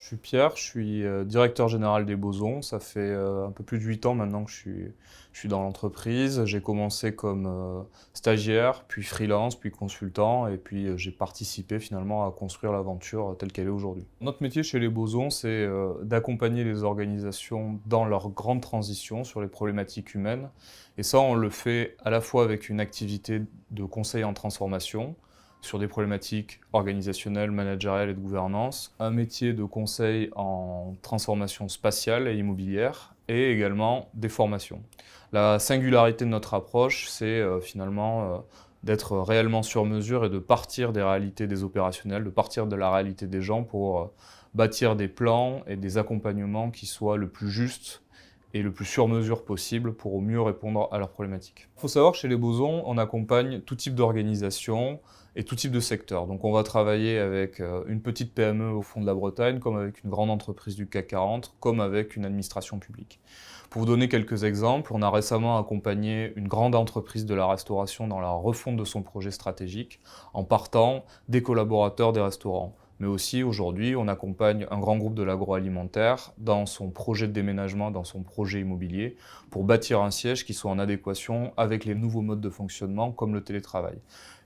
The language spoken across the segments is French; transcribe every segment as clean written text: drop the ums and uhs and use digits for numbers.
suis Pierre, je suis directeur général des Bosons. Ça fait un peu plus de 8 ans maintenant que je suis dans l'entreprise. J'ai commencé comme stagiaire, puis freelance, puis consultant, et puis j'ai participé finalement à construire l'aventure telle qu'elle est aujourd'hui. Notre métier chez les Bosons, c'est d'accompagner les organisations dans leur grande transition sur les problématiques humaines. Et ça, on le fait à la fois avec une activité de conseil en transformation, sur des problématiques organisationnelles, managériales et de gouvernance, un métier de conseil en transformation spatiale et immobilière, et également des formations. La singularité de notre approche, c'est finalement d'être réellement sur mesure et de partir des réalités des opérationnels, de partir de la réalité des gens pour bâtir des plans et des accompagnements qui soient le plus justes et le plus sur mesure possible pour au mieux répondre à leurs problématiques. Il faut savoir que chez les Bosons, on accompagne tout type d'organisation et tout type de secteur. Donc on va travailler avec une petite PME au fond de la Bretagne, comme avec une grande entreprise du CAC 40, comme avec une administration publique. Pour vous donner quelques exemples, on a récemment accompagné une grande entreprise de la restauration dans la refonte de son projet stratégique en partant des collaborateurs des restaurants. Mais aussi, aujourd'hui, on accompagne un grand groupe de l'agroalimentaire dans son projet de déménagement, dans son projet immobilier, pour bâtir un siège qui soit en adéquation avec les nouveaux modes de fonctionnement, comme le télétravail.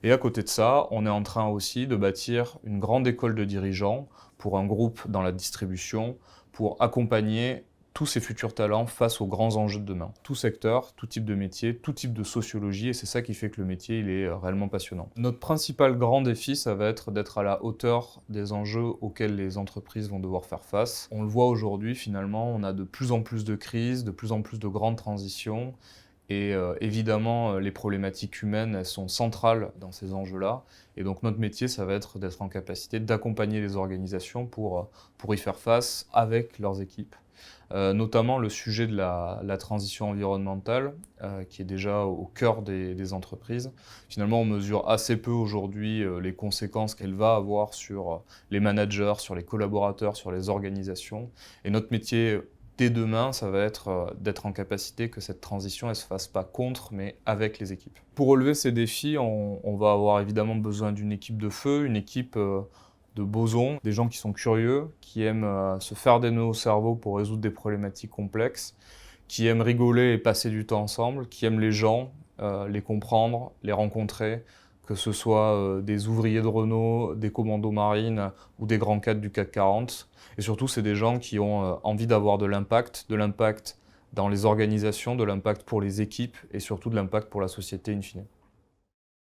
Et à côté de ça, on est en train aussi de bâtir une grande école de dirigeants pour un groupe dans la distribution, pour accompagner tous ces futurs talents face aux grands enjeux de demain. Tout secteur, tout type de métier, tout type de sociologie, et c'est ça qui fait que le métier il est réellement passionnant. Notre principal grand défi, ça va être d'être à la hauteur des enjeux auxquels les entreprises vont devoir faire face. On le voit aujourd'hui, finalement, on a de plus en plus de crises, de plus en plus de grandes transitions, et évidemment, les problématiques humaines, elles sont centrales dans ces enjeux-là. Et donc notre métier, ça va être d'être en capacité d'accompagner les organisations pour y faire face avec leurs équipes. Notamment le sujet de la transition environnementale, qui est déjà au cœur des entreprises. Finalement, on mesure assez peu aujourd'hui les conséquences qu'elle va avoir sur les managers, sur les collaborateurs, sur les organisations. Et notre métier, dès demain, ça va être d'être en capacité que cette transition ne se fasse pas contre, mais avec les équipes. Pour relever ces défis, on va avoir évidemment besoin d'une équipe de feu, une équipe de bosons, des gens qui sont curieux, qui aiment se faire des nœuds au cerveau pour résoudre des problématiques complexes, qui aiment rigoler et passer du temps ensemble, qui aiment les gens, les comprendre, les rencontrer, que ce soit des ouvriers de Renault, des commandos marines ou des grands cadres du CAC 40. Et surtout, c'est des gens qui ont envie d'avoir de l'impact dans les organisations, de l'impact pour les équipes et surtout de l'impact pour la société in fine.